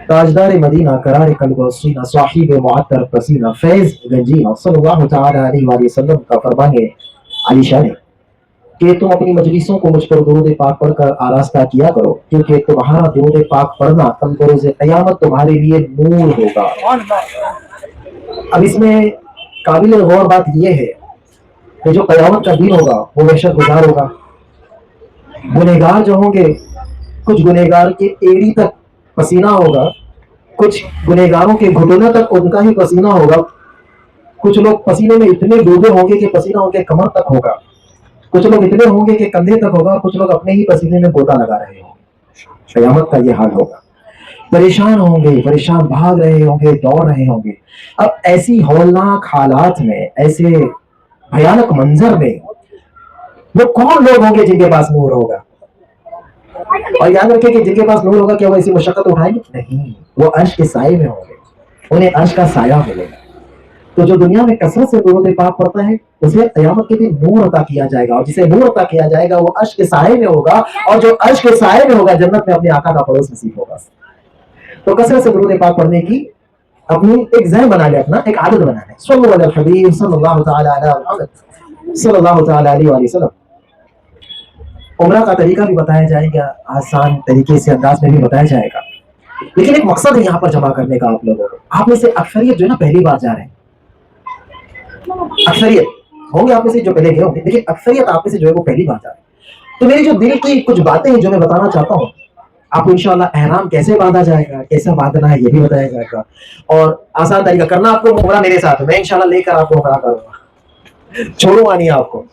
ताजदार Medina करार कल्ब हसीना साहिब मुअत्तर पसीना फैज गंजीना सल्लल्लाहु तआला अलैहि वसल्लम का फरमान है आलिशान है कि तुम अपनी मजलिसों को मुझ पर दुरूद पाक पढ़कर आरास्ता किया करो, क्योंकि तुम्हारा दुरूद पाक पढ़ना कल रोज़ क़यामत तुम्हारे लिए नूर होगा। अब इसमें काबिल गौर बात यह है कि जो क़यामत का दिन होगा वो वहशत गुजार होगा। गुनहगार जो होंगे, कुछ गुनहगार के एड़ी तक पसीना होगा, कुछ गुनहगारों के घुटनों तक उनका ही पसीना होगा, कुछ लोग पसीने में इतने डूबे होंगे कि पसीना उनके कमर तक होगा, कुछ लोग इतने होंगे कि कंधे तक होगा, कुछ लोग अपने ही पसीने में गोता लगा रहे होंगे। क़यामत का ये हाल होगा। परेशान होंगे, परेशान भाग रहे होंगे, दौड़ रहे होंगे। अब ऐसी हौलनाक हालात में, ऐसे भयानक मंजर में वो कौन लोग होंगे जिनके पास नूर होगा? और याद रखें कि जिनके पास नूर होगा क्या वो ऐसी मशक्कत उठाएंगे? नहीं, वो अर्श के साए में होंगे, उन्हें अर्श का साया मिलेगा। तो जो दुनिया में कसरत से दुरूद पाक पढ़ता है उसे क़यामत के दिन नूर अता किया जाएगा, और जिसे नूर अता किया जाएगा वो अर्श के साए में होगा, और जो अर्श के साए में होगा जन्नत में अपने आका का पड़ोस नसीब होगा। तो कसरत से दुरूद पाक पढ़ने की अपनी एक ज़हन बना ले, अपना एक आदत बना ले। सल्लल्लाहु अलैहि हबीब सल्लल्लाहु तआला अला मुहम्मद सल्लल्लाहु तआला अलैहि वसल्लम। उम्रा का तरीका भी बताया जाएगा, आसान तरीके से अंदाज में भी बताया जाएगा, लेकिन एक मकसद है यहाँ पर जमा करने का आप लोगों को। आप में से अक्सरियत जो है ना पहली बार जा रहे हैं, अक्सरियत होंगे आप में से जो पहले गए होंगे, लेकिन अक्सरियत आप में से जो है वो पहली बार जा रहे हैं। तो मेरी जो दिल की कुछ बातें हैं जो मैं बताना चाहता हूँ, आपको इंशाअल्लाह एहराम कैसे बांधा जाएगा, कैसे बांधना है ये भी बताया जाएगा, और आसान तरीका करना आपको उम्रा मेरे साथ, मैं इंशाअल्लाह लेकर आपको उम्रा करूंगा, छोड़ूंगा नहीं आपको,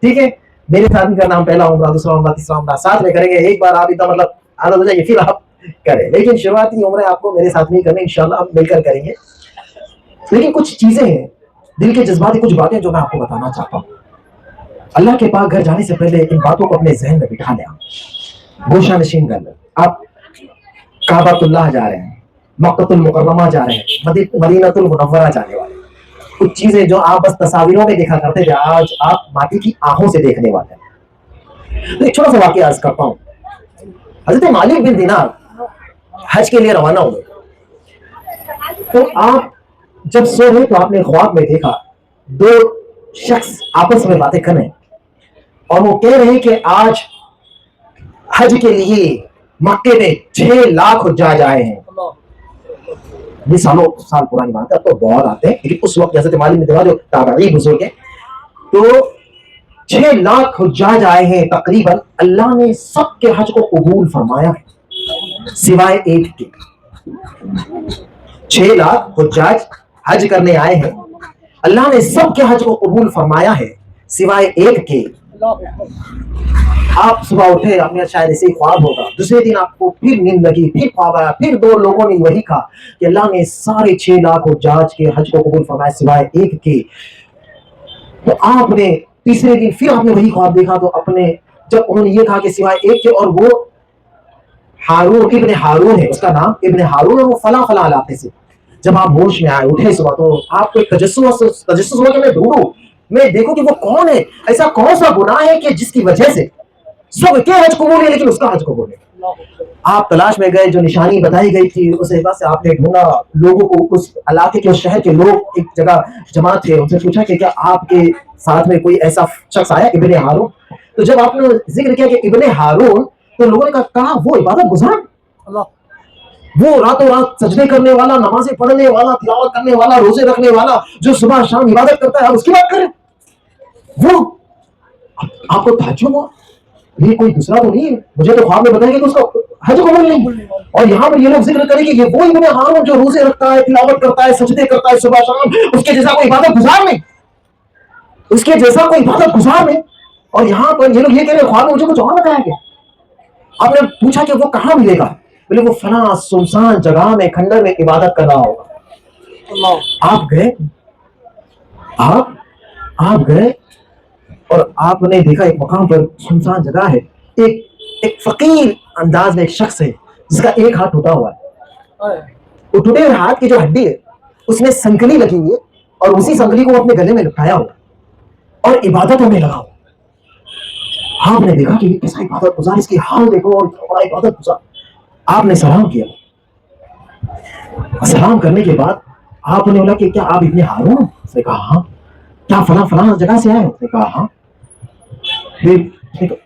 ठीक है? मेरे साथ भी करना, हम पहला उम्रा, दूसरा उम्रा, तीसरा उम्रा साथ में करेंगे। एक बार आप इतना मतलब आदत हो जाएगी फिर आप करें, लेकिन शुरुआती उम्र आपको मेरे साथ नहीं करनी, इंशाअल्लाह हम मिलकर करेंगे। लेकिन कुछ चीजें हैं, दिल के जज्बात, कुछ बातें जो मैं आपको बताना चाहता हूँ। अल्लाह के पाक घर जाने से पहले इन बातों को अपने जहन में बिठा लें, गोशा नशीन कर लें। आप काबतुल्लाह जा रहे हैं, मक्कतुल मुकर्रमा जा रहे हैं, मदीनतुल मुनव्वरा जाने वाले, कुछ चीजें जो आप बस तस्वीरों में देखा करते थे आज आप माटी की आंखों से देखने वाले हैं। तो एक छोटा सा वाकया अर्ज करता हूँ। हजरत मालिक बिन दिनार हज के लिए रवाना हुए, तो आप जब सो रहे तो आपने ख्वाब में देखा दो शख्स आपस में बातें कर रहे हैं, और वो कह रहे हैं कि आज हज के लिए मक्के में 6 लाख हुज्जाज आए हैं। ये सालों साल पुरानी बात है, अब तो बहुत आते हैं, लेकिन उस वक्त हज़रत मालिक बिन दिनार जो ताबई बुजुर्ग है, तो 6 लाख हुज्जाज आए हैं तकरीबन। अल्लाह ने सबके हज को कबूल फरमाया है सिवाय एक के। 6 लाख हुज्जाज हज करने आए हैं, अल्लाह ने सबके हज को कबूल फरमाया है सिवाय एक के। आप सुबह उठे, आपने शायद ऐसे ही ख्वाब होगा, दूसरे दिन आपको फिर नींद लगी, फिर ख्वाब आया, फिर 2 लोगों ने वही कहा कि अल्लाह ने सारे 6 लाख हुज्जाज के हज को कबूल फरमाया सिवाय एक के। तो आपने तीसरे दिन फिर आपने वही ख्वाब देखा, तो अपने जब उन्होंने ये कहा कि सिवाय एक के, और वो हारून इब्न हारून है, उसका नाम इब्न हारून है, वो फला फला इलाके से। जब आप होश में आए, उठे सुबह, तो आपको एक तजस्सुस हुआ कि मैं ढूंढूं, मैं देखूं कि वो कौन है, ऐसा कौन सा गुनाह है कि जिसकी वजह से सबके हज कबूल है लेकिन उसका हज कबूल है। आप तलाश में गए, जो निशानी बताई गई थी उस हिसाब से आपने ढूंढा, लोगों को, उस इलाके के, उस शहर के लोग एक जगह जमा थे, उनसे पूछा कि क्या आपके साथ में कोई ऐसा शख्स आया इब्ने हारून? तो जब आपने जिक्र किया कि इब्ने हारून, तो लोगों ने कहा वो इबादत गुजार, वो रातों रात सजदे करने वाला, नमाजें पढ़ने वाला, तिलावत करने वाला, रोजे रखने वाला, जो सुबह शाम इबादत करता है, उसकी बात करें। वो आपको ताज्जुब हुआ, ये कोई दूसरा तो नहीं है, मुझे तो ख्वाब में बताया कि उसका हज कबूल नहीं, और यहाँ पर ये लोग जिक्र करें कि ये वो इब्ने हारून जो रोजे रखता है, तिलावत करता है, सजदे करता है सुबह शाम, उसके जैसा कोई इबादत गुजार नहीं, उसके जैसा कोई इबादत गुजार नहीं। और यहाँ पर ये लोग ये कह रहे ख्वाब में मुझे कुछ और बताया गया। आपने पूछा कि वो कहाँ मिलेगा? बोले वो फला सुनसान जगह में, खंडर में इबादत कर रहा होगा। आप गए, आप गए और आपने देखा एक मकाम पर सुनसान जगह है, एक फकीर अंदाज में एक शख्स है जिसका एक हाथ टूटा हुआ है। वो टूटे हुए हाथ की जो हड्डी है उसमें संकली लगी हुई है, और उसी संकली को अपने गले में लटकाया हुआ और इबादतों में लगा हुआ। आपने देखा कि ये कैसा इबादत गुजार, इसकी हाल देखो, और इबादत गुजार। आपने सलाम किया, सलाम करने के बाद आपने बोला कि क्या आप इब्ने हारून हो? उसने कहा हाँ। क्या फला फला जगह से आए हो? उसने कहा हाँ। फिर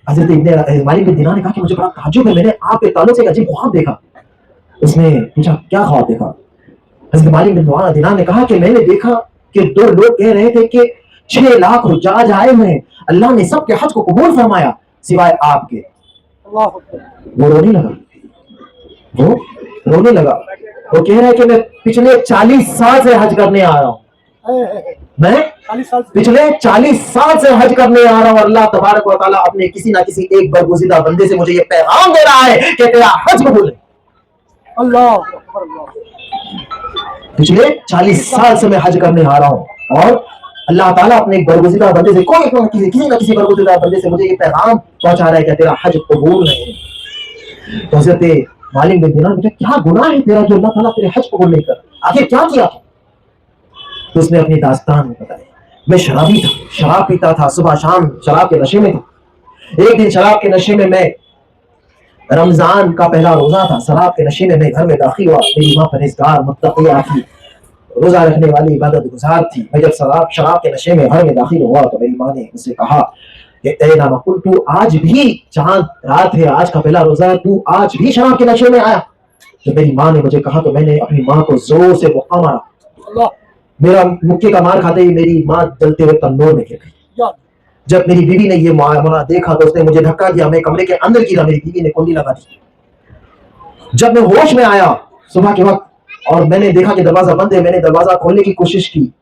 हजरत इब्ने मालिक बिन दिनार ने कहा कि मुझे बड़ा ताज्जुब है, मैंने आपके ताल्लुक से एक अजीब ख्वाब देखा। उसने पूछा क्या ख्वाब देखा? हजरत मालिक बिन दिनार ने कहा कि मैंने देखा कि दो लोग कह रहे थे कि 6 लाख हुज्जाज आए हुए हैं, अल्लाह ने सबके हज को कबूल फरमाया सिवाय आपके। वो रोने लगा, वो रोने लगा। वो कह रहा है कि मैं पिछले 40 साल से हज करने आ रहा हूँ, मैं पिछले 40 साल से हज करने आ रहा हूँ। अल्लाह तबारक व तआला अपने किसी ना किसी एक बरगुज़ीदा बंदे से मुझे ये पैगाम दे रहा है कि तेरा हज कबूल है। अल्लाह, पिछले 40 साल से मैं हज करने आ रहा हूँ और अल्लाह ताला अपने एक बरगुज़ीदा बंदे से किसी ना किसी बरगुज़ीदा बंदे से मुझे ये पैगाम पहुंचा रहा है कि तेरा हज कबूल नहीं है। तो हज़रत मालिक बिन दिनार ने क्या गुनाह है तेरा जो अल्लाह ताला तेरे हज कबूल नहीं कर, आखिर क्या किया? तो उसने अपनी दास्तान बताई। मैं शराबी था, शराब पीता था, सुबह शाम शराब के नशे में था। एक दिन शराब के नशे में मैं, रमजान का पहला रोजा था, शराब के नशे में मैं घर में दाखिल हुआ। मेरी माँ परहेजगार मुत्तकिया थी, रोजा रखने वाली, इबादत गुजार थी। मैं जब शराब के नशे में घर में दाखिल हुआ तो मेरी माँ ने मुझसे कहा कि ए नामकुल, तू आज भी, चांद रात है, आज का पहला रोजा है, तू आज भी शराब के नशे में आया? तो मेरी माँ ने मुझे कहा तो मैंने अपनी माँ को जोर से मुक्का मारा। मेरा मुक्के का मार खाते ही मेरी माँ जलते हुए तंदूर में गिर गई। जब मेरी बीवी ने ये मामला देखा तो उसने मुझे धक्का दिया, मैं कमरे के अंदर गिरा, मेरी बीवी ने कुंडी लगा दी। जब मैं होश में आया सुबह के वक्त और मैंने देखा कि दरवाजा बंद है, मैंने दरवाजा खोलने की कोशिश की,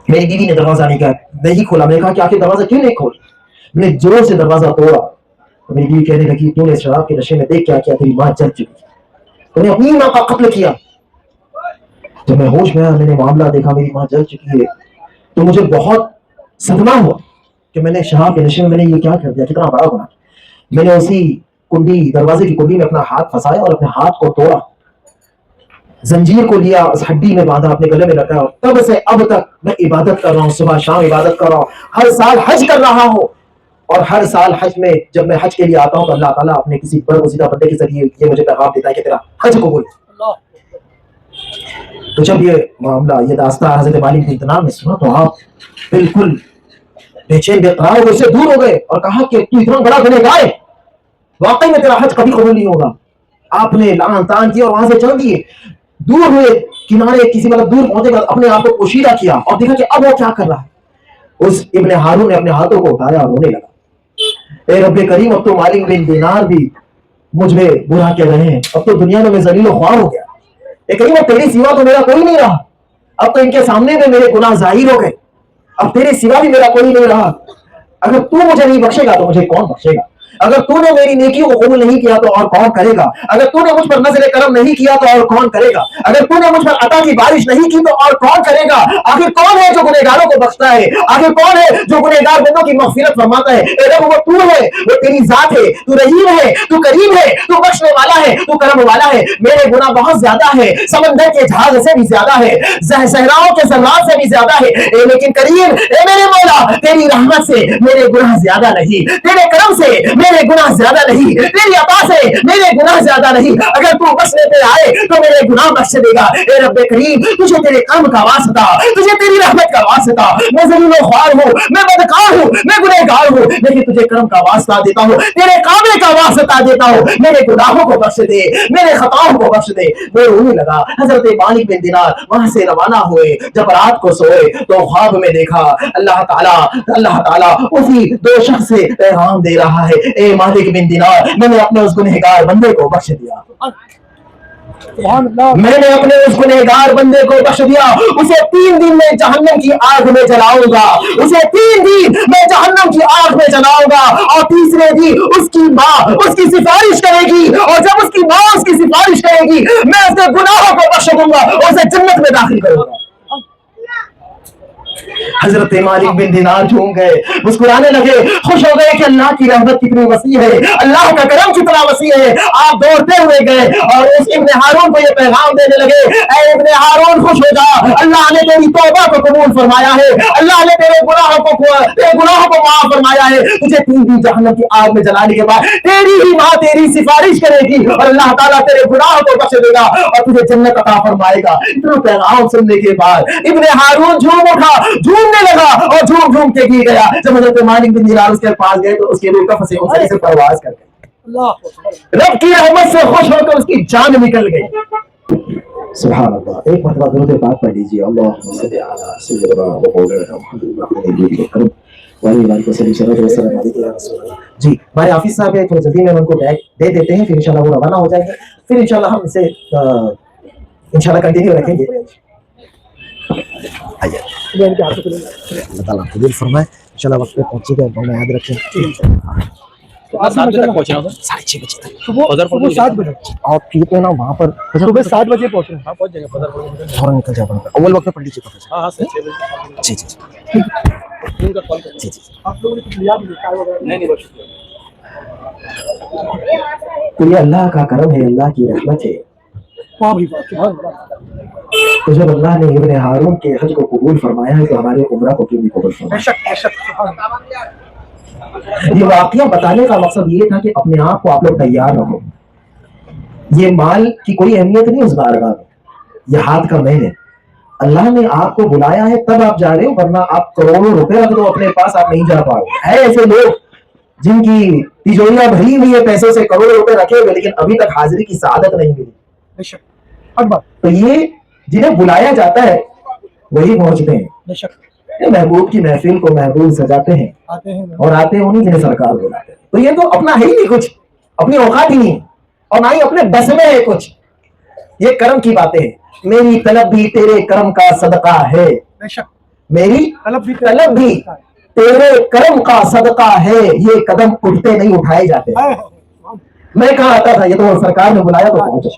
मेरी बीवी ने दरवाजा नहीं खोला। मैंने कहा कि आखिर दरवाजा क्यों नहीं खोल? मैंने जोर से दरवाजा तोड़ा तो मेरी बीवी कहने लगी, तूने शराब के नशे में देख क्या किया, तेरी माँ जल चुकी, तूने अपनी माँ का कत्ल किया। जब मैं होश में आया, मैंने मामला देखा, मेरी माँ जल चुकी है, तो मुझे बहुत सदमा हुआ कि मैंने शराब के नशे में मैंने ये क्या कर दिया, कितना बड़ा गुनाह। मैंने उसी कुंडी, दरवाजे की कुंडी में अपना हाथ फंसाया और अपने हाथ को तोड़ा, जंजीर को लिया, उस हड्डी में बांधा, अपने गले में लगाया और तब से अब तक मैं इबादत कर रहा हूँ, सुबह शाम इबादत कर रहा हूँ, हर साल हज कर रहा हूँ। और हर साल हज में जब मैं हज के लिए आता हूँ तो अल्लाह ताला अपने किसी बरगुज़ीदा बंदे के जरिए ये मुझे पैगाम देता है कि तेरा हज कबूल। तो जब ये मामला, ये दास्तान हज़रत मालिक बिन दिनार ने सुना तो आप बिल्कुल बेचैन बेकरार हो, उससे दूर हो गए और कहा कि तू इतना बड़ा गुनहगार है, वाकई में तेरा हज कभी कबूल नहीं होगा। आपने लान तान किया और वहां से चल दिए, दूर हुए किनारे, किसी मतलब दूर पहुंचे, अपने आप को पोशीदा किया और देखा कि अब वो क्या कर रहा है। उस इब्ने हारून ने अपने हाथों को उठाया और रोने लगा, ए रब्बे करीम, अब तो मालिक बिन दिनार भी मुझ में बुरा कह रहे हैं, अब तो दुनिया में मैं जलील ख्वार हो गया। ए करीम, अब तेरे सिवा तो मेरा कोई नहीं रहा, अब तो इनके सामने में मेरे गुनाह जाहिर हो गए, अब तेरे सिवा भी मेरा कोई नहीं रहा। अगर तू मुझे नहीं बख्शेगा तो मुझे कौन बख्शेगा? अगर तूने मेरी नेकियों को कबूल नहीं किया तो और कौन करेगा? अगर तूने मुझ पर नजर करम नहीं किया तो और कौन करेगा? अगर तूने मुझ पर अता की बारिश नहीं की तो और कौन करेगा? आखिर कौन है जो गुनहगारों को बख्शता है? आखिर कौन है जो गुनहगार बंदों की मग़फ़िरत फरमाता है? ए रब, वो तू है, वो तेरी जात है, तू रहीम है, तू करीम है, तू बख्शने वाला है, तू करम वाला है। मेरे गुनाह बहुत ज्यादा है, समंदर के जहाज से भी ज्यादा है, सहराओं के ज़र्रात से भी ज्यादा है, लेकिन करीम, ए मेरे मौला, तेरी रहमत से मेरे गुनाह ज्यादा नहीं, तेरे करम से मेरे गुनाह ज्यादा नहीं, तेरी अता से मेरे गुनाह ज्यादा नहीं। अगर तू बख्शने पे आए तो मेरे गुनाह बख्श देगा। ए रब्बे करीम, तुझे तेरे कर्म का वास्ता, तुझे तेरी रहमत का वास्ता, मैं ज़लील ख्वार हूँ, मैं बदकार हूँ, मैं गुनहगार हूँ, लेकिन तुझे कर्म का वास्ता देता हूँ, तेरे काबे का वास्ता देता हूँ, मेरे गुनाहों को बख्श दे, मेरे खताओं को बख्श दे। वो रोने लगा। हजरत मालिक बिन दिनार वहां से रवाना हुए। जब रात को सोए तो ख्वाब में देखा अल्लाह ताला उसी 2 शख्स से पैगाम दे रहा है, ए मालिक बिन दिनार, मैंने अपने उस गुनहगार बंदे को बख्श दिया, मैंने अपने उस गुनहगार बंदे को बख्श दिया। उसे 3 दिन में जहन्नम की आग में जलाऊंगा, उसे 3 दिन मैं जहन्नम की आग में जलाऊंगा और तीसरे दिन उसकी माँ उसकी सिफारिश करेगी और जब उसकी माँ उसकी सिफारिश करेगी मैं उसके गुनाहों को बख्श दूंगा और उसे जन्नत में दाखिल करूंगा। हजरत मालिक बिन दिनार झूम गए, मुस्कुराने लगे, खुश हो गए कि अल्लाह की रहमत कितनी वसी है, अल्लाह का करम कितना वसी है। आप दौड़ते हुए गए और उस इब्ने हारून को ये पैगाम देने लगे, ऐ इब्ने हारून खुश हो जा, अल्लाह ने तेरी तौबा को कबूल फरमाया है, अल्लाह ने तेरे गुनाहों को माफ फरमाया है। तुझे 3 दिन जहन्नम की आग में जलाने के बाद तेरी ही माँ तेरी सिफारिश करेगी और अल्लाह ताला तेरे गुनाहों को बख्श देगा और तुझे जन्नत अता फरमाएगा। इतना पैगाम सुनने के बाद इब्ने हारून झूम उठा, झूमने लगा और झूम झूम के गिर गया। जब हजरत मालिक बिन दिनार उसके पास गए तो उसके रूह कफ से उनसे से परवाज कर गई। रब की रहमत से खुश होकर उसकी जान निकल गई। सुभान अल्लाह। एक मरतबा दुरूद पाक पढ़ लीजिए, अल्लाहुम्मा सल्ली अला सय्यिदिना व मौलाना मुहम्मद जी। हमारे हाफिज साहब है, थोड़ी जल्दी में उनको बैग दे देते हैं, फिर इंशाल्लाह वो रवाना हो जाएंगे, फिर इंशाल्लाह हम इसे इंशाल्लाह कंटिन्यू रखेंगे। आइए, अल्लाह ताला कबूल फरमाए, इंशाल्लाह वक्त पे पहुंचेगा, बहुत याद रखें। 7 बजे तक पहुंचे ना, 6:30 बजे तक सुबह 7 बजे आप ठीक है ना? वहाँ पर सुबह 7 बजे पहुंचे। हाँ पहुंच जाएंगे, फौरन निकल जाए, अव्वल वक्त में पढ़ लीजिए। हाँ हाँ 6 बजे जी जी उनका कॉल कर। जी जी। आप लोगों ने कुछ लिया नहीं बस तो ये अल्लाह का करम है, अल्लाह की रहमत है। वाह भाई वाह। तो जब अल्लाह ने इब्ने हारून के हज को कबूल फरमाया है तो हमारे उम्रा को क्यों नहीं कबूल फरमाया? बेशक ये वाकया बताने का मकसद ये था कि अपने आप को आप लोग तैयार रखो। ये माल की कोई अहमियत नहीं उस बारगाह में, ये हाथ का मैल है। अल्लाह ने आपको बुलाया है तब आप जा रहे हो, वरना आप करोड़ों रुपए रख दो अपने पास, आप नहीं जा पाओगे। है ऐसे लोग जिनकी तिजोरियां भरी हुई है पैसों से, करोड़ों रुपए रखे हुए, लेकिन अभी तक हाजिरी की सआदत नहीं मिली। तो ये जिन्हें बुलाया जाता है वही पहुंचते हैं। महबूब की महफिल को महबूब सजाते हैं और आते हैं उन्हीं जिन्हें सरकार बुलाते हैं। तो ये तो अपना है ही नहीं कुछ, अपनी औकात ही नहीं और ना ही अपने बस में है कुछ। ये कर्म की बातें हैं। मेरी तलब भी तेरे कर्म का सदका है, मेरी तलब भी तेरे कर्म का सदका है, ये कदम उठते नहीं उठाए जाते। मैं कहाँ आता था, ये तो सरकार ने बुलाया तो पहुंचा,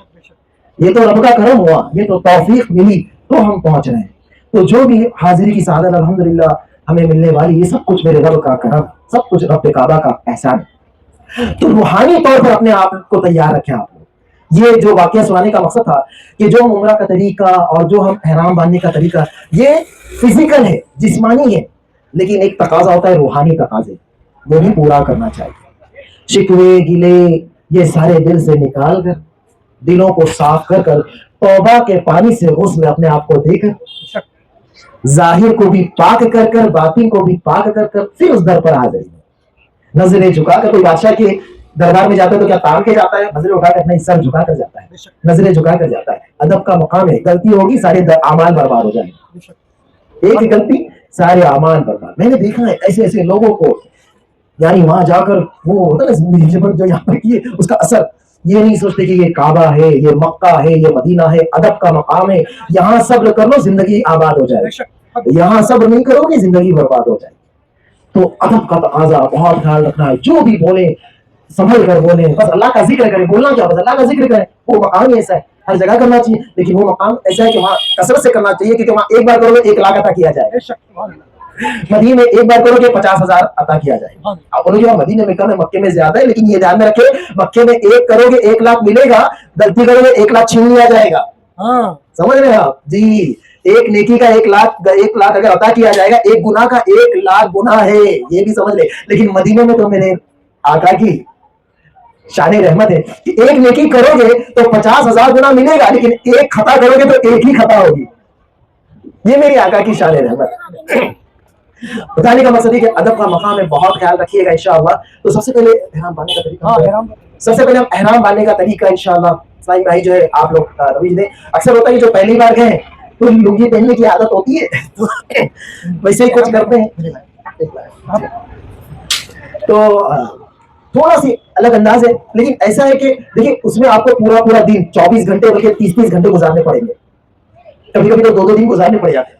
ये तो रब का करम हुआ, ये तो तौफीक मिली तो हम पहुंच रहे हैं। तो जो भी हाजिरी की सादत अल्हम्दुलिल्लाह हमें मिलने वाली, ये सब कुछ मेरे रब का करम, सब कुछ रब काबा का एहसान है। तो रूहानी तौर पर अपने आप को तैयार रखें आप लोग। ये जो वाकया सुनाने का मकसद था कि जो उम्रा का तरीका और जो हम एहराम बांधने का तरीका, ये फिजिकल है, जिस्मानी है, लेकिन एक तकाजा होता है रूहानी तकाजे, वो भी पूरा करना चाहिए। शिकवे गिले ये सारे दिल से निकाल कर, दिलों को साफ कर कर, तौबा के पानी से गुस्ल अपने आप को देकर, जाहिर को भी पाक कर कर, बातिन को भी पाक कर कर, फिर उस दर पर आ जाइए। नजरें झुका कर, कोई बादशाह के दरबार में जाता है तो क्या तान के जाता है? नजरें उठा कर नहीं, सर झुका कर जाता है, नजरें झुका कर जाता है। अदब का मकाम है, गलती होगी सारे आमाल बर्बाद हो जाएंगे, एक गलती सारे आमाल बर्बाद। मैंने देखा है ऐसे ऐसे लोगों को, यानी वहां जाकर वो होता है ना जो यहाँ पर किए उसका असर, ये नहीं सोचते कि ये काबा है, ये मक्का है, ये मदीना है, अदब का मकाम है, यहाँ सब्र कर लो जिंदगी आबाद हो जाए, यहाँ सब्र नहीं करोगे जिंदगी बर्बाद हो जाए। तो अदब का तकाजा बहुत ख्याल रखना है, जो भी बोले संभल कर बोले, बस अल्लाह का जिक्र करें, बोलना क्या, बस अल्लाह का जिक्र करें। वो मकाम ही ऐसा है, हर जगह करना चाहिए, लेकिन वो मकाम ऐसा है कि वहाँ कसरत से करना चाहिए, क्योंकि वहाँ एक बार करोगे 1 लाख अता किया जाए, मदीने में एक बार करोगे 50,000 अता किया जाएगा। आप बोलोगे मदीने में कम है, मक्के में ज्यादा है, लेकिन ये ध्यान में रखे, मक्के में 1 करोगे 1 लाख मिलेगा, गलती करोगे 1 लाख छीन लिया जाएगा। समझ रहे हैं आप जी? एक नेकी का 1 लाख अगर अता किया जाएगा, एक गुनाह का 1 लाख गुनाह है, ये भी समझ ले। लेकिन मदीने में तो मेरे आका की शान रहमत है कि एक नेकी करोगे तो 50,000 गुनाह मिलेगा, लेकिन एक खता करोगे तो एक ही खता होगी। ये मेरी आका की शान रहमत। बताने का मकसद है कि अदब का मकाम है, बहुत ख्याल रखिएगा इंशाअल्लाह। तो सबसे पहले एहराम बांधने का तरीका, सबसे पहले हम एहराम बांधने का तरीका इंशाअल्लाह साईं भाई जो है आप लोग रवीज दें। अक्सर होता है कि जो पहली बार गए तो लुंगी पहनने की आदत होती है, तो वैसे ही कुछ करते हैं। तो थोड़ा सी अलग अंदाज है, लेकिन ऐसा है कि देखिए उसमें आपको पूरा दिन 24 घंटे बल्कि 30 घंटे गुजारने पड़ेंगे, कभी कभी तो 2 दिन गुजारने पड़ जाते हैं।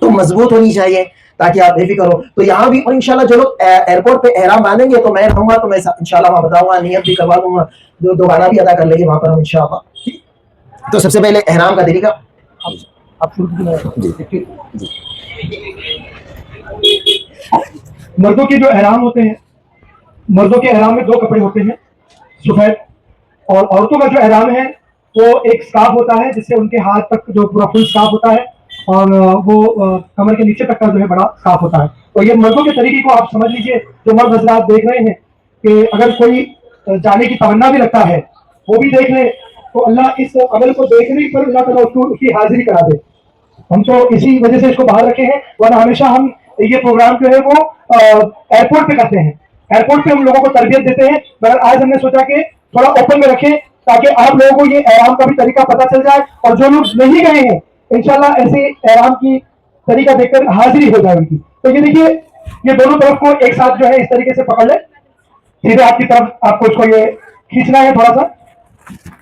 तो मजबूत होनी चाहिए ताकि आप बेफिक्र हो। तो यहाँ भी, और इंशाल्लाह जो लोग एयरपोर्ट पे एहराम बांधेंगे तो मैं रहूंगा, तो मैं इंशाल्लाह वहाँ बताऊंगा, नियत भी करवा दूंगा, दो गाना भी अदा कर लेंगे वहां पर हम इंशाल्लाह। तो सबसे पहले एहराम का तरीका आप शुरू कीजिए। जी मर्दों के जो एहराम होते हैं, मर्दों के एहराम में 2 कपड़े होते हैं सफेद, और औरतों का जो एहराम है वो एक स्कार्फ होता है जिससे उनके हाथ तक जो पूरा फुल स्कार्फ होता है, और वो कमर के नीचे तक का जो है बड़ा स्कार्फ होता है। तो ये मर्दों के तरीके को आप समझ लीजिए। जो मर्द हजरात देख रहे हैं कि अगर कोई जाने की तमन्ना भी लगता है वो भी देख ले, तो अल्लाह इस अमल को देखने पर अल्लाह ताला उसको उसकी हाजिरी करा दे। हम तो इसी वजह से इसको बाहर रखे हैं, वरना हमेशा हम ये प्रोग्राम जो है वो एयरपोर्ट पे करते हैं, एयरपोर्ट पे हम लोगों को तरबियत देते हैं, मगर आज हमने सोचा कि थोड़ा ओपन में रखें ताकि आप लोगों को ये एहराम का भी तरीका पता चल जाए, और जो लोग नहीं गए हैं इंशाल्लाह ऐसे एहराम की तरीका देखकर हाजिरी हो जाए उनकी। तो ये देखिए, ये दोनों तरफ को एक साथ जो है इस तरीके से पकड़ ले, सीधे हाथ की तरफ आपको इसको ये खींचना है थोड़ा सा,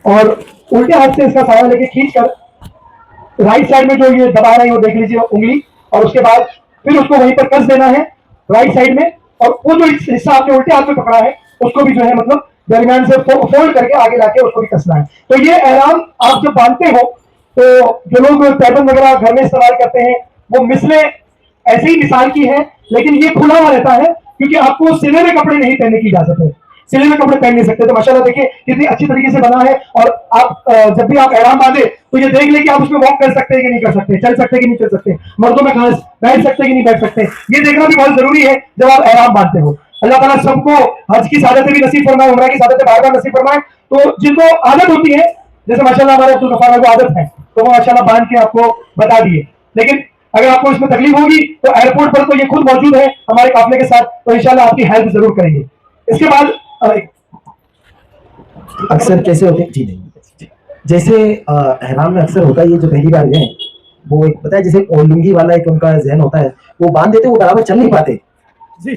और उल्टे हाथ से इसका सहारा लेके खींच कर राइट साइड में जो ये दबा रहे हैं वो देख लीजिए उंगली, और उसके बाद फिर उसको वहीं पर कस देना है राइट साइड में, और वो जो हिस्सा आपने उल्टे हाथ में पकड़ा है उसको भी जो है मतलब दरमियान से फोल्ड करके आगे लाके उसको भी कसना है। तो ये एहराम आप जब बांधते हो तो जो लोग पैबंद वगैरह घर में इस्तेमाल करते हैं वो मिसलें ऐसे ही मिसाल की है, लेकिन ये खुला हुआ रहता है क्योंकि आपको सिले हुए कपड़े नहीं पहनने की इजाजत है, सिले हुए कपड़े पहन नहीं सकते। तो माशाल्लाह देखिए कितनी अच्छी तरीके से बना है, और आप जब भी आप एहराम बांधे तो ये देख ले कि आप उसमें वॉक कर सकते हैं कि नहीं कर सकते, चल सकते हैं कि नहीं चल सकते, मर्दों में खास बैठ सकते हैं कि नहीं बैठ सकते, ये देखना भी बहुत जरूरी है जब आप एहराम बांधते हो। अल्लाह ताला सबको हज की सादतें भी नसीब फरमाए, उम्रा की सादतें बार बार नसीब फरमाए। तो जिनको आदत होती है, जैसे माशाल्लाह हमारे अब्दुल गफ्फार को आदत है, तो वो माशाल्लाह बांध के आपको बता दिए, लेकिन अगर आपको इसमें तकलीफ होगी तो एयरपोर्ट पर तो ये खुद मौजूद है हमारे काफिले के साथ, तो इंशाल्लाह आपकी हेल्प जरूर करेंगे। इसके बाद अक्सर कैसे होते हैं जी नहीं, जैसे एहराम में अक्सर होता है, ये जो पहली बार गए वो एक पता है जैसे लुंगी वाला एक उनका जहन होता है, वो बांध देते वो बराबर चल नहीं पाते जी,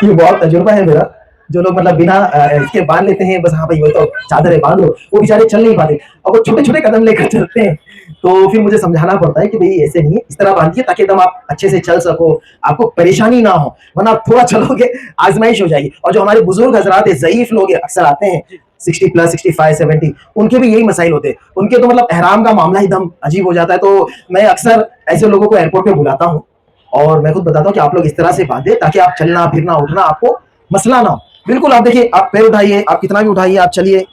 ये बहुत तजुर्बा है मेरा। जो लोग मतलब बिना इसके बांध लेते हैं, बस हाँ भाई वो तो चादर है बांध लो, वो बेचारे चल नहीं पाते और वो छोटे छोटे कदम लेकर चलते हैं। तो फिर मुझे समझाना पड़ता है कि भाई ऐसे नहीं है, इस तरह बांधिए ताकि एकदम आप अच्छे से चल सको, आपको परेशानी ना हो, वरना आप थोड़ा चलोगे आजमाइश हो जाएगी। और जो हमारे बुजुर्ग हजरात है, ज़ईफ लोग अक्सर आते हैं 60 प्लस 65 70, उनके भी यही मसाइल होते हैं, उनके तो मतलब एहराम का मामला ही दम अजीब हो जाता है। तो मैं अक्सर ऐसे लोगों को एयरपोर्ट पे बुलाता हूँ और मैं खुद बताता हूँ कि आप लोग इस तरह से बांधे ताकि आप चलना फिरना उठना आपको मसला ना हो। बिल्कुल आप देखिए, आप पैर उठाइए, आप कितना भी उठाइए, आप चलिए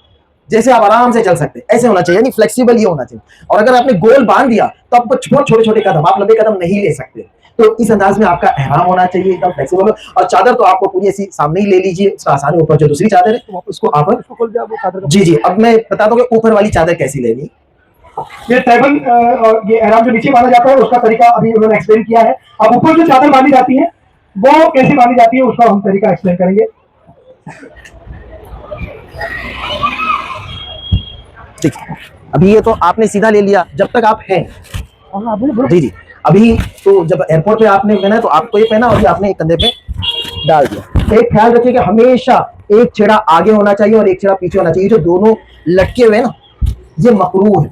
जैसे आप आराम से चल सकते हैं, ऐसे होना चाहिए, यानी फ्लेक्सिबल ये होना चाहिए। और अगर आपने गोल बांध दिया तो आपको छोटे छोटे कदम, आप लंबे कदम नहीं ले सकते। तो इस अंदाज में आपका एहराम होना चाहिए, एकदम फ्लेक्सिबल। और चादर तो आपको पूरी ऐसी सामने ही ले लीजिए, उसका आसानी ऊपर जो दूसरी चादर है उसको आप जी जी। अब मैं बताता हूँ कि ऊपर वाली चादर कैसी लेनी। ये तैबन और ये एहराम जो नीचे बांधा जाता है उसका तरीका अभी उन्होंने एक्सप्लेन किया है। अब ऊपर जो चादर बांधी जाती है वो कैसे बांधी जाती है उसका हम तरीका एक्सप्लेन करेंगे। ठीक है, अभी ये तो आपने सीधा ले लिया जब तक आप हैं जी जी। अभी तो जब एयरपोर्ट पे आपने पहना तो आपको ये पहना और ये आपने एक कंधे पे डाल दिया। एक ख्याल रखिए कि हमेशा एक छेड़ा आगे होना चाहिए और एक छेड़ा पीछे होना चाहिए। जो दोनों लटके हुए ना, ये मकरूह है,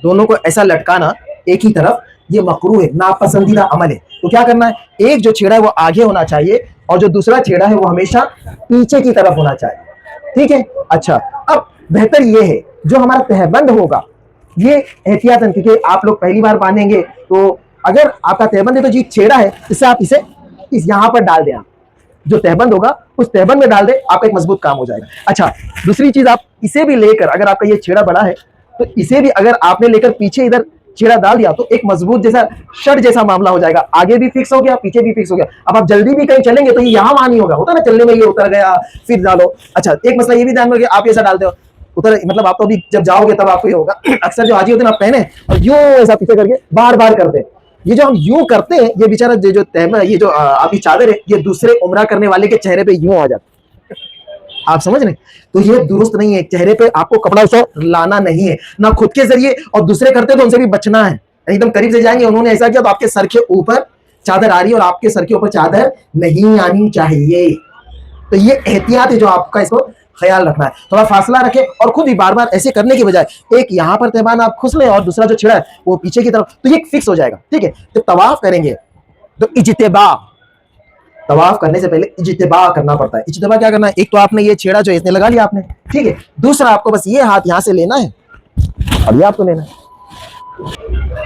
दोनों को ऐसा लटकाना एक ही तरफ, ये मकरूह है, नापसंदीदा अमल है। तो क्या करना है, एक जो छेड़ा है वो आगे होना चाहिए और जो दूसरा छेड़ा है वो हमेशा पीछे की तरफ होना चाहिए। ठीक है, अच्छा अब बेहतर ये है जो हमारा तहबंद होगा ये एहतियातन, क्योंकि आप लोग पहली बार बांधेंगे तो अगर आपका तहबंद है तो जी छेड़ा है इससे आप इसे इस यहाँ पर डाल दें, आप जो तहबंद होगा उस तहबंद में डाल दे, आपका एक मजबूत काम हो जाएगा। अच्छा दूसरी चीज, आप इसे भी लेकर, अगर आपका ये छेड़ा बड़ा है तो इसे भी अगर आपने लेकर पीछे इधर छेड़ा डाल दिया तो एक मजबूत जैसा शर्ट जैसा मामला हो जाएगा, आगे भी फिक्स हो गया पीछे भी फिक्स हो गया। अब आप जल्दी भी कहीं चलेंगे तो ये यहाँ वहां नहीं होगा, होता ना चलने में ये उतर गया फिर डालो। अच्छा एक मसला ये भी ध्यान रखिए, आप ऐसा डालते हो उतर, मतलब आप तो अभी जब जाओगे तब आपको ये होगा। अक्सर जो हाजी होते हैं ना, पहने और यूं ऐसा पीछे करके बार बार करते हैं, ये जो हम यूं करते हैं ये बेचारा जो तहमा, ये जो आपकी चादर है ये दूसरे उम्रा करने वाले के चेहरे पे यूं आ जाता है, आप समझ रहे? तो ये दुरुस्त नहीं है, चेहरे पे आपको कपड़ा उसको लाना नहीं है, ना खुद के जरिए, और दूसरे करते तो उनसे भी बचना है। एकदम करीब से जाएंगे, उन्होंने ऐसा किया तो आपके सर के ऊपर चादर आ रही है और आपके सर के ऊपर चादर नहीं आनी चाहिए। तो ये एहतियात है जो आपका इसको ख्याल रखना है, थोड़ा फासला रखें और खुद भी बार बार ऐसे करने के बजाय एक यहाँ पर तहबान आप खुश लें और दूसरा जो छिड़ा है वो पीछे की तरफ, तो ये फिक्स हो जाएगा। ठीक है, तो तवाफ करेंगे तो इज्तिबा, तवाफ करने से पहले इज्तिबा करना पड़ता है। इज्तिबा क्या करना है, एक तो आपने ये छेड़ा जो इसने लगा लिया आपने, ठीक है, दूसरा आपको बस ये हाथ यहाँ से लेना है और ये आपको लेना है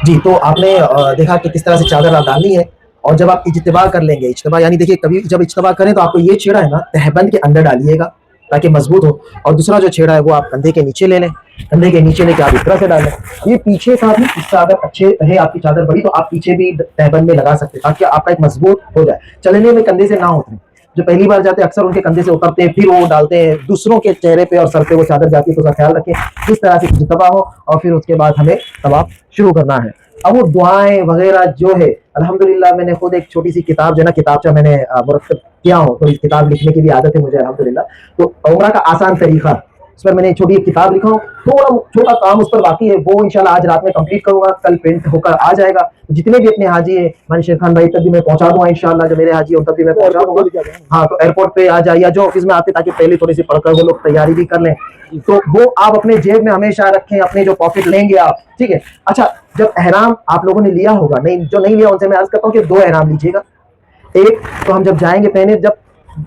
जी। तो आपने देखा कि किस तरह से चादर आप डालनी है اور جب آپ اجتبا کر لیں گے, اجتبا یعنی دیکھیے کبھی جب اجتبا کریں تو آپ کو یہ چھیڑا ہے نا تہبند کے اندر ڈالیے گا تاکہ مضبوط ہو, اور دوسرا جو چھیڑا ہے وہ آپ کندھے کے نیچے لے لیں, کندھے کے نیچے لے کے آپ اس طرح سے ڈالیں. یہ پیچھے کا بھی حصہ اگر اچھے ہے آپ کی چادر بڑی تو آپ پیچھے بھی تہبند میں لگا سکتے تاکہ آپ کا ایک مضبوط ہو جائے. چلنے میں کندھے سے نہ اتریں, جو پہلی بار جاتے ہیں اکثر ان کے کندھے سے اترتے ہیں, پھر وہ ڈالتے ہیں دوسروں کے چہرے پہ اور سر پہ وہ چادر جاتی ہے, تو اس کا خیال رکھیں کس طرح سے اجتبا ہو, اور پھر اس کے بعد ہمیں طواف شروع کرنا ہے. اب وہ دعائیں وغیرہ جو ہے الحمدللہ میں نے خود ایک چھوٹی سی کتاب جو ہے نا کتابچہ میں نے مرتب کیا ہوں, تو اس کتاب لکھنے کی بھی عادت ہے مجھے الحمدللہ. تو عمرہ کا آسان طریقہ اس پر میں نے ایک چھوٹی کتاب لکھا ہوں, تھوڑا چھوٹا کام اس پر باقی ہے, وہ انشاءاللہ آج رات میں کمپلیٹ کروں گا, کل پرنٹ ہو کر آ جائے گا. جتنے بھی اپنے حاجی ہیں میں شیر خان بھائی تک بھی میں پہنچا دوں گا انشاءاللہ, جو میرے حاجی ہیں ان تک بھی میں پہنچا دوں گا. ہاں تو ایئرپورٹ پہ آ جائے یا جو آفس میں آتے تاکہ پہلے تھوڑی سی پڑھ کر وہ لوگ تیاری بھی کر لیں, تو وہ آپ اپنے جیب میں ہمیشہ رکھیں, اپنے جو پاکٹ لیں گے آپ, ٹھیک ہے. اچھا جب احرام آپ لوگوں نے لیا ہوگا, نہیں جو نہیں لیا ان سے میں عرض کرتا ہوں کہ 2 احرام لیجیے گا. ایک تو ہم جب جائیں گے پہنے, جب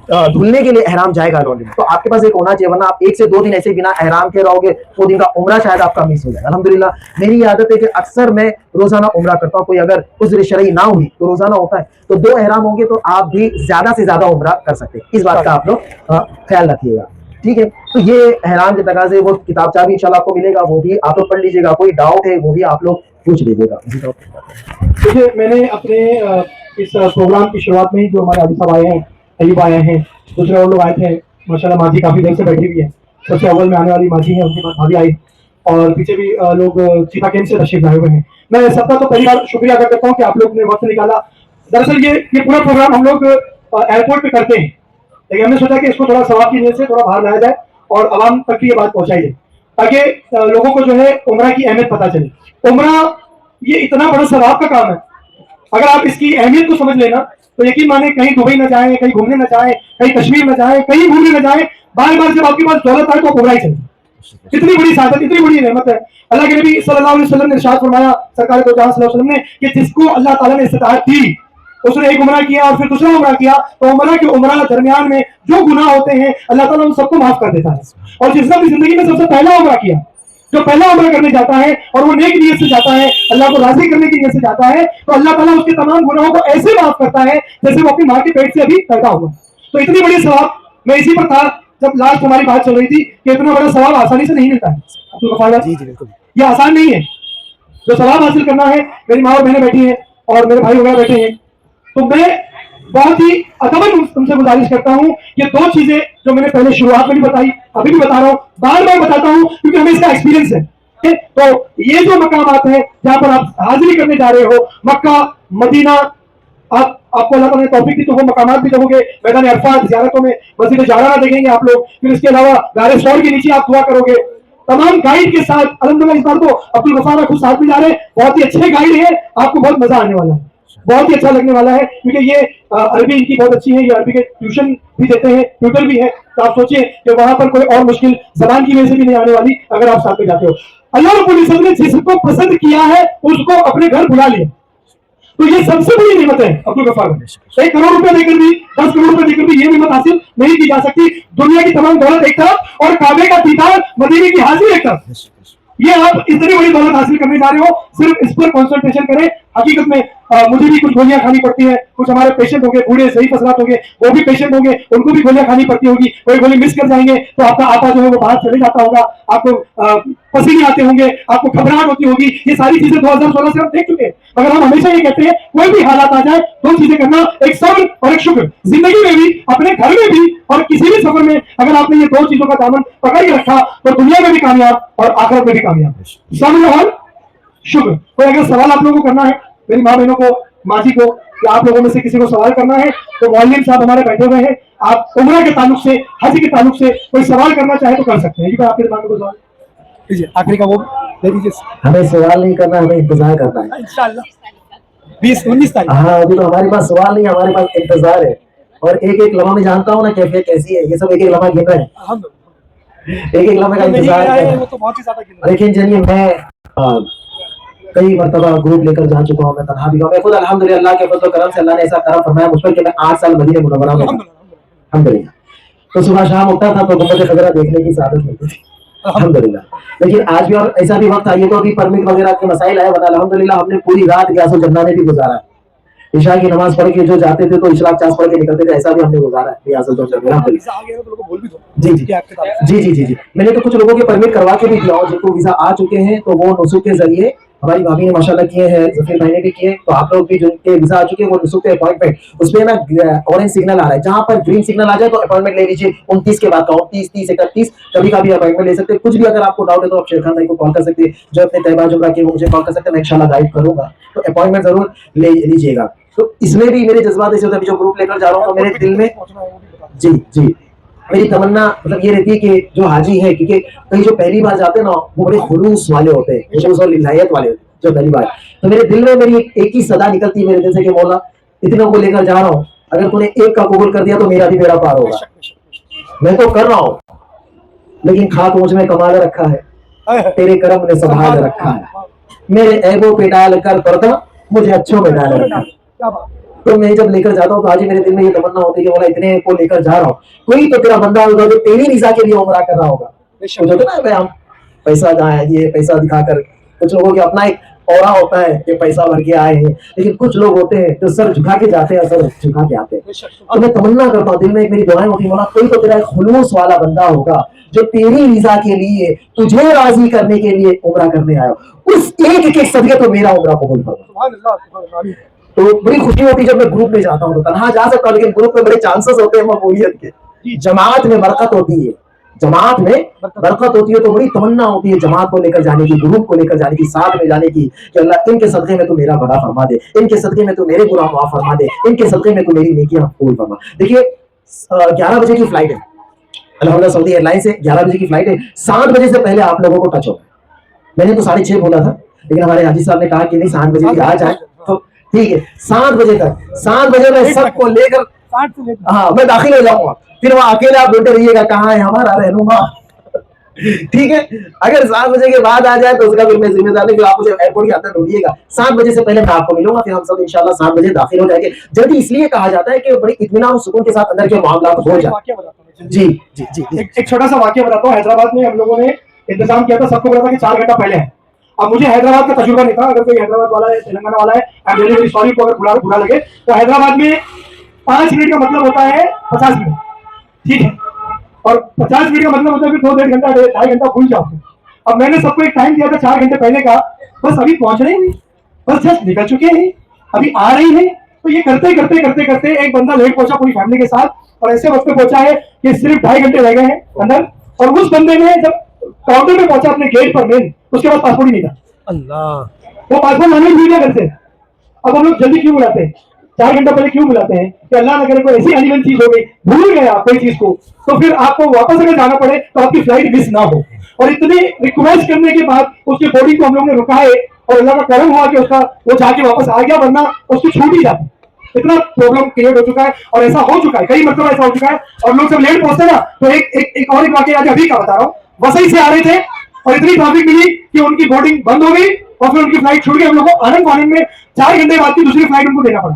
دھلنے کے لیے احرام جائے گا لوڈنگ, تو آپ کے پاس ایک ہونا چاہیے, ورنہ آپ 1 سے 2 دن ایسے بنا احرام کے رہو گے, 2 دن کا عمرہ شاید آپ کا مس ہو جائے. الحمدللہ میری یہ عادت ہے کہ اکثر میں روزانہ عمرہ کرتا ہوں, کوئی اگر عذر شرعی نہ ہوئی تو روزانہ ہوتا ہے, تو 2 احرام ہوں گے تو آپ بھی زیادہ سے زیادہ عمرہ کر سکتے ہیں. اس بات کا آپ لوگ خیال رکھیے گا, ٹھیک ہے. تو یہ احرام کے تقاضے, وہ کتابچہ بھی انشاءاللہ آپ کو ملے گا, وہ بھی آپ لوگ پڑھ لیجیے گا. کوئی ڈاؤٹ ہے وہ بھی آپ لوگ پوچھ لیجیے گا. دیکھیے میں نے اپنے اس پروگرام کی شروعات میں ہی جو ہمارے عادی صاحب آئے ہیں, ایوب آئے ہیں, دوسرے اور لوگ آئے تھے, ماشاءاللہ ماجی کافی دیر سے بیٹھی ہوئی ہے, سب سے اول میں آنے والی ماجی ہے, ان کے بعد بھابھی آئی, اور پیچھے بھی لوگ چیتا کیمپ سے تشریف لائے ہوئے ہیں. میں سب کا تو پہلی بار شکریہ ادا کرتا ہوں کہ آپ لوگ نے وقت نکالا. دراصل یہ پورا پروگرام ہم لوگ ایئرپورٹ پہ کرتے ہیں, لیکن ہم نے سوچا کہ اس کو تھوڑا ثواب کی نیت سے تھوڑا باہر لایا جائے اور عوام تک بھی یہ بات پہنچائی جائے, تاکہ لوگوں کو جو ہے عمرہ کی اہمیت پتہ چلے. عمرہ یہ اتنا بڑا ثواب کا کام ہے, اگر آپ اس کی اہمیت کو سمجھ لینا تو یقین مانے کہیں دبئی نہ جائیں, کہیں گھومنے نہ جائیں, کہیں کشمیر نہ جائیں, کہیں گھومنے نہ جائیں, بار بار جب آپ کے پاس دولت آئے تو عمرہ ہی چلے. اتنی بڑی سعادت, اتنی بڑی نعمت ہے. اللہ کے نبی صلی اللہ علیہ وسلم نے ارشاد فرمایا, سرکار دو جہاں صلی اللہ علیہ وسلم نے, کہ جس کو اللہ تعالیٰ نے استطاعت دی اس نے ایک عمرہ کیا اور پھر دوسرا عمرہ کیا, تو عمرہ کے عمرہ درمیان میں جو گناہ ہوتے ہیں اللہ تعالیٰ ان سب کو معاف کر دیتا ہے. اور جس نے اپنی زندگی میں سب سے پہلا عمرہ کیا, جو پہلا عمرہ کرنے جاتا ہے اور وہ نیک نیت سے جاتا ہے, اللہ کو راضی کرنے کی نیت سے جاتا ہے, تو اللہ تعالیٰ اس کے تمام گناہوں کو ایسے معاف کرتا ہے جیسے وہ اپنی ماں کے پیٹ سے ابھی پیدا ہوا. تو اتنی بڑی ثواب, میں اسی پر تھا جب لاسٹ ہماری بات چل رہی تھی کہ اتنا بڑا ثواب آسانی سے نہیں ملتا ہے. یہ آسان نہیں ہے. جو ثواب حاصل کرنا ہے, میری ماں اور بہنیں بیٹھی ہیں اور میرے بھائی وغیرہ بیٹھے ہیں, تو میں بہت ہی ادبن تم سے گزارش کرتا ہوں, یہ 2 چیزیں جو میں نے پہلے شروعات میں بھی بتائی, ابھی بھی بتا رہا ہوں, بار بار بتاتا ہوں کیونکہ ہمیں اس کا ایکسپیرینس ہے. تو یہ جو مقامات ہیں جہاں پر آپ حاضری کرنے جا رہے ہو, مکہ, مدینہ, آپ کو اللہ تعالیٰ نے توفیق دی تو وہ مقامات بھی دیکھو گے, میدان عرفات, زیارتوں میں مسجد جارہ دیکھیں گے آپ لوگ, پھر اس کے علاوہ غار ثور کے نیچے آپ دعا کرو گے تمام گائیڈ کے ساتھ. الحمدللہ اس بار تو عبدالغفار خود ساتھ بھی جا رہے ہیں, بہت ہی اچھے گائیڈ ہیں, آپ کو بہت مزہ آنے والا ہے, بہت ہی اچھا لگنے والا ہے, کیونکہ یہ عربی ان کی بہت اچھی ہے, یہ عربی کے ٹیوشن بھی دیتے ہیں, ٹیوٹر بھی ہے. تو آپ سوچیں کہ وہاں پر کوئی اور مشکل زبان کی وجہ سے بھی نہیں آنے والی اگر آپ ساتھ میں جاتے ہو. اللہ رب العزت نے جس کو پسند کیا ہے اس کو اپنے گھر بلا لیا, تو یہ سب سے بڑی نعمت ہے. عبدالغفار 1 کروڑ روپے دے کر بھی, 10 کروڑ روپے دے کر بھی یہ نعمت حاصل نہیں کی جا سکتی. دنیا کی تمام دولت ایک طرف اور کعبے کا دیدار, مدینے کی حاضری ایک طرف, یہ آپ اتنی بڑی دولت حاصل کرنے جا رہے ہو, صرف اس پر کانسنٹریشن کریں. حقیقت میں مجھے بھی کچھ گولیاں کھانی پڑتی ہیں, کچھ ہمارے پیشنٹ ہوں گے, بوڑھے صحیح فضلات ہوں گے, وہ بھی پیشنٹ ہوں گے, ان کو بھی گولیاں کھانی پڑتی ہوگی, کوئی گولی مس کر جائیں گے تو آپ کا آپا جو ہے وہ باہر چلے جاتا ہوگا, آپ کو پسینے آتے ہوں گے, آپ کو گھبراہٹ ہوتی ہوگی. یہ ساری چیزیں 2016 سے ہم دیکھ چکے ہیں, مگر ہم ہمیشہ یہ کہتے ہیں کوئی بھی حالات آ جائے 2 چیزیں کرنا, ایک صبر اور ایک شکر. زندگی میں بھی, اپنے گھر میں بھی, اور کسی بھی سفر میں اگر آپ نے یہ 2 چیزوں کا دامن پکڑ کے رکھا تو دنیا میں بھی کامیاب اور آخرت میں بھی کامیاب. صبر اور شکر. کوئی اگر سوال آپ لوگوں کو کرنا ہے, میری ماں بہنوں کو, ماجی کو, یا آپ لوگوں میں سے کسی کو سوال کرنا ہے تو معلم صاحب ہمارے بیٹھے ہوئے ہیں, آپ عمرہ کے تعلق سے, حج کے تعلق سے کوئی سوال کرنا چاہے تو کر سکتے ہیں. یہ آپ کے دماغ میں کوئی سوال دیجیے, آخری کا وہ دے دیجیے. ہمیں سوال نہیں کرنا, ہمیں انتظار کرنا ہے. انشاءاللہ 20-19 تاریخ. ہاں ابھی تو ہمارے پاس سوال نہیں, ہمارے پاس انتظار ہے. اور ایک ایک لمحہ میں جانتا ہوں نا کیفیت کیسی ہے, یہ سب ایک ایک لمحہ گن رہے ہیں, ایک ایک لمحے کا انتظار ہے. لیکن جنیے میں کئی مرتبہ گروپ لے کر جا چکا ہوں, میں تنہا بھی ہوں. میں خود الحمدللہ اللہ کے فضل و کرم سے اللہ نے ایسا کرم فرمایا مجھ پر کہ میں 8 سال مدینہ منورہ میں الحمدللہ. تو صبح شام اٹھتا تھا تو گنبد خضرا دیکھنے کی سعادت ملتی تھی الحمدللہ. لیکن آج بھی اور ایسا بھی وقت آئیے تو ابھی پرمٹ وغیرہ کے مسائل آئے, ورنہ الحمدللہ ہم نے پوری رات غیاث الجنہ میں بھی گزارا. ईशा की नमाज पढ़ के जो जाते थे तो इशराक चास पढ़ के निकलते थे, ऐसा भी हमने गुजारा है रियासत जो चल रहा है। जी जी जी जी जी जी मैंने तो कुछ लोगों के परमिट करवा के भी दिया और जिनको वीजा आ चुके हैं तो वो नुसुक के जरिए, हमारी भाभी ने माशाल्लाह किए हैं, जफीर भाई ने भी किए, तो आप लोग भी जिनके वीजा आ चुके हैं वो नुसुक के अपॉइंटमेंट, उसमें ना ऑरेंज सिग्नल आ रहा है, जहां पर ग्रीन सिग्नल आ जाए तो अपॉइंटमेंट ले लीजिए 29 के बाद का, 29 30 31 कभी का भी अपॉइंटमेंट ले सकते हैं। कुछ भी अगर आपको डाउट है तो आप शेर खान भाई को कॉल कर सकते हैं, जो अपने तहबा जुमरा के वो मुझे कॉल कर सकते हैं, मैं इंशाल्लाह गाइड करूंगा, तो अपॉइंटमेंट जरूर ले लीजिएगा। तो इसमें भी मेरे जज्बात ऐसे होते हैं, जो ग्रुप लेकर जा रहा हूँ तो मेरे दिल में जी जी मेरी तमन्ना मतलब ये रहती है कि जो हाजी है, क्योंकि कई जो पहली बार जाते हैं ना वो बड़े खुलूस वाले होते हैं, खुलूस और लिलायत वाले होते हैं जो पहली बार, तो मेरे दिल में मेरी एक ही सदा निकलती है मेरे दिल से कि मौला इतनों को लेकर जा रहा हूँ, अगर तूने एक का कबूल कर दिया तो मेरा भी बेड़ा पार होगा। मैं तो कर रहा हूँ लेकिन खाक मुझ में कमाल रखा है, तेरे करम ने संभाल रखा है, मेरे ऐबों पे डाल कर पर्दा मुझे अच्छों में डाल रखा है। तो मैं जब लेकर जाता हूँ तो आज ही मेरे दिल में ये तमन्ना होती है कि बोला इतने को लेकर जा रहा हूँ, कोई तो तेरा बंदा होगा जो तेरी रिजा के लिए उमरा कर रहा होगा। कुछ होता है ना हम पैसा जाए, ये पैसा दिखाकर, कुछ लोगों के अपना एक औरा होता है कि पैसा भर के आए हैं, लेकिन कुछ लोग होते हैं जो सर झुका के जाते हैं, सर झुका के आते हैं। तो मैं तमन्ना करता हूँ, दिल में एक मेरी दुआएं होती है, बोला कोई तो तेरा एक खुलूस वाला बंदा होगा जो तेरी रिजा के लिए, तुझे राजी करने के लिए उमरा करने आया, उस एक के सदके तो मेरा उमरा कबूल करो। तो बड़ी खुशी होती है जब मैं ग्रुप में जाता हूँ, तो तनहा जा सकता हूँ लेकिन ग्रुप में बड़े चांसेस होते हैं मकबूलियत के, जमात में बरकत होती है, जमात में बरकत होती है, तो बड़ी तमन्ना होती है जमात को लेकर जाने की, ग्रुप को लेकर जाने की, साथ में जाने की, कि अल्लाह इनके सदके में तू मेरा भला फरमा दे, इनके सदके में तू मेरे गुनाह माफ फरमा दे, इनके सदके में तू मेरी नेकियां कबूल फरमा। देखिए 11 बजे की फ्लाइट है, अल्हम्दुलिल्लाह सऊदी एयरलाइन से 11 बजे की फ्लाइट है, 7 बजे से पहले आप लोगों को टच होगा। मैंने तो 6:30 बोला था लेकिन हमारे हाजी साहब ने कहा कि नहीं 7 बजे भी आ जाए तो ठीक है, 7 बजे तक, 7 बजे में सबको लेकर हाँ मैं दाखिल हो जाऊंगा, फिर वहां अकेले आप ढूंढते रहिएगा कहाँ है हमारा रहनुमा। ठीक है, अगर 7 बजे के बाद आ जाए तो उसका फिर मैं जिम्मेदार नहीं, फिर आप मुझे एयरपोर्ट के अंदर ढूंढिएगा, 7 बजे से पहले मैं आपको मिलूंगा, फिर हम सब इंशाल्लाह 7 बजे दाखिल हो जाएंगे। जल्दी इसलिए कहा जाता है कि बड़ी इत्मीनान और सुकून के साथ अंदर के मामला हो जाए। जी जी जी एक छोटा सा वाक्य बताता हूँ। हैदराबाद में हम लोगों ने इंतजाम किया था, सबको पता था कि 4 घंटा पहले है। अब मुझे हैदराबाद का तजुर्बा नहीं था, अगर कोई हैदराबाद वाला है, तेलंगाना वाला है, I am really very sorry को अगर बुरा लगे, तो हैदराबाद में 5 मिनट का मतलब होता है 50 मिनट, ठीक है, और 50 मिनट का मतलब होता है फिर 2 1.5 घंटा 2.5 घंटा भूल जाओ। अब मैंने सबको एक टाइम दिया था 4 घंटे पहले का, बस अभी पहुंच रहे हैं, बस जस्ट निकल चुके हैं, अभी आ रही है, तो ये करते करते करते करते एक बंदा लेट पहुंचा पूरी फैमिली के साथ, और ऐसे वक्त पे पहुंचा है कि सिर्फ 2.5 घंटे रह गए हैं अंदर, और उस बंदे ने जब काउंटर पे पहुंचा अपने गेट पर मेन, उसके बाद पासपोर्ट ही नहीं था। अल्लाह, वो पासपोर्ट लाने भूल गया घर से। अब हम लोग जल्दी क्यों बुलाते हैं, 4 घंटा पहले क्यों बुलाते हैं कि अल्लाह न करे कोई ऐसी अनबन चीज हो गई, भूल गया कोई चीज को, तो फिर आपको वापस अगर जाना पड़े तो आपकी फ्लाइट मिस ना हो। और इतनी रिक्वेस्ट करने के बाद उसके बॉडी को हम लोग ने रुकाए, और अल्लाह का करम हुआ कि उसका वो जाके वापस आ गया, वरना उसकी छूट ही जाती। इतना प्रॉब्लम क्रिएट हो चुका है, और ऐसा हो चुका है, कई मतलब ऐसा हो चुका है, और लोग जब लेट पहुंचते ना, तो एक और वाकया आज अभी का बता रहा हूँ। वसई से आ रहे थे और इतनी ट्रैफिक मिली कि उनकी बोर्डिंग बंद हो गई, और फिर उनकी फ्लाइट छूट गई। हम लोग को आनंद फानंद में 4 घंटे बाद की दूसरी फ्लाइट उनको देना पड़ा।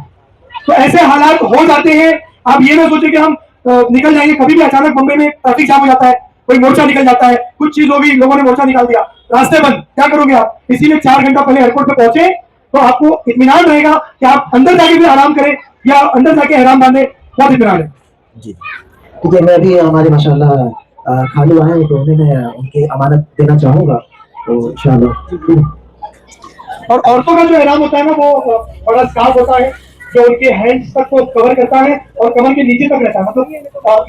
तो ऐसे हालात हो जाते हैं। आप ये ना सोचे कि हम निकल जाएंगे, कभी भी अचानक बम्बई में ट्रैफिक जाम हो जाता है, कोई मोर्चा निकल जाता है, कुछ चीज होगी, लोगों ने मोर्चा निकाल दिया, रास्ते बंद, क्या करोगे आप? इसीलिए 4 घंटा पहले एयरपोर्ट पे पहुंचे तो आपको इत्मीनान रहेगा कि आप अंदर जाके भी आराम करें या अंदर जाके एहराम बांधे, बहुत इत्मीनान है जी। ठीक है, मैं अभी हमारे माशाल्लाह खालू आए हैं तो उन्हें मैं उनकी अमानत देना चाहूंगा, तो इंशाल्लाह। और औरतों का जो एहराम होता है ना, वो बड़ा स्कार्फ होता है जो उनके हैंड्स तक को कवर करता है और कमर के नीचे तक रहता है, मतलब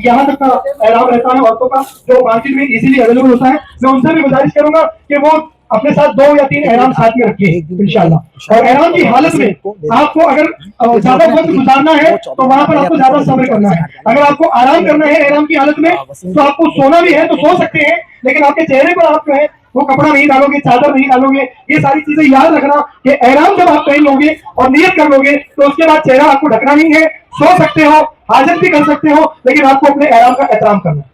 यहाँ तक का एहराम रहता है औरतों का, जो मार्केट में इजीली अवेलेबल होता है। मैं उनसे भी गुजारिश करूंगा कि वो अपने साथ 2 या 3 एहराम साथ में रखिए इंशाल्लाह। और एहराम की हालत में आपको अगर ज्यादा वक्त गुजारना है तो वहां पर आपको ज्यादा सब्र करना है। अगर आपको आराम करना है एहराम की हालत में तो आपको सोना भी है तो सो सकते हैं, लेकिन आपके चेहरे पर आप जो है वो कपड़ा नहीं डालोगे, चादर नहीं डालोगे। ये सारी चीजें याद रखना कि एहराम जब आप पहन लोगे और नियत कर लोगे तो उसके बाद चेहरा आपको ढकना नहीं है। सो सकते हो, हाजत भी कर सकते हो, लेकिन आपको अपने एहराम का एहतराम करना है।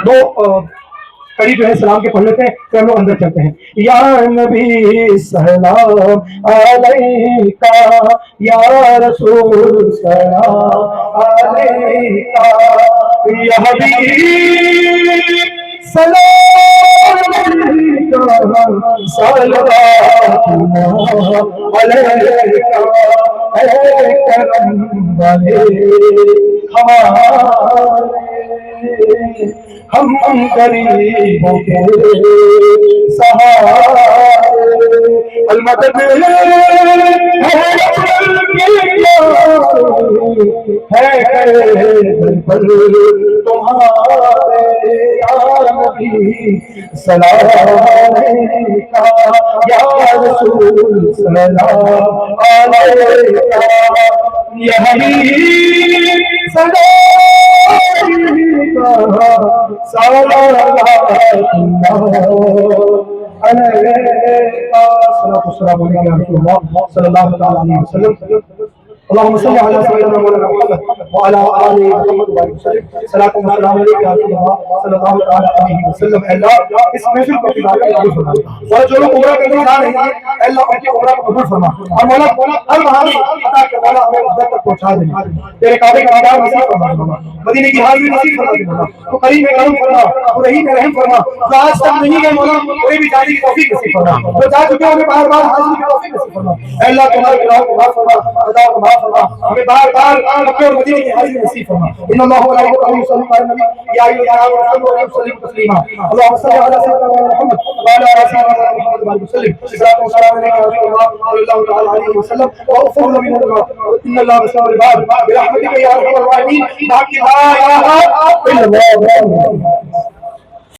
दो कड़ी जो है सलाम के पढ़ लेते हैं, फिर हम लोग अंदर चलते हैं। या नबी सलाम अलैका, या रसूल सलाम अलैका, या हबीब सलाम अलैका, صلوات علیکہ اے کرم والے ہمارے، ہم غریبوں کے سہارے، المدد ہے پر تمہارے یا نبی سلام علیکہ یا رسول سلام علیکہ، یہی سلام صلوات اللہ علیکہ، الصلاۃ والسلام علیکہ یا رسول اللہ صلی اللہ علیہ وسلم۔ اللهم صل على سيدنا مولانا محمد وعلى آله محمد وعلى وسلم، صلاۃ و سلام علیکہ یا رسول اللہ صلی اللہ علیہ وسلم۔ اللہ اس محفل کو قبول فرما، اور جو لوگ عمرہ کرنے جا رہے ہیں اللہ ان کی عمرہ کو قبول فرما، اور مولا ہر بہار عطا کر مولا ہمیں اس تک پہنچا دے، تیرے کعبے کا دیدار نصیب فرما، مدینے کی حاضری نصیب فرما دے مولا، تو کریم کرم فرما، تو رحیم رحم فرما، جو آج تک نہیں گئے مولا انہیں بھی جانے کی توفیق نصیب فرما، جو جا چکے انہیں بار بار حاضری کی توفیق نصیب فرما، اے اللہ تمہارے گناہوں کو معاف فرما، خدا کو معاف فرما، ہمیں بار بار مکہ اور مدینے کی حاضری نصیب فرما۔ ان اللہ و ملائکتہ یصلون علی النبی یا ایھا الذین آمنوا صلوا تسلیما، اللهم صل علی سیدنا محمد وعلى آل سیدنا محمد وعلى وسلم، صلاۃ و سلام علیکہ یا رسول اللہ صلی اللہ تعالی علیہ وسلم، واغفر لنا ان اللہ بشر العباد برحمتک یا ارحم الراحمین، باقی لا الہ الا اللہ۔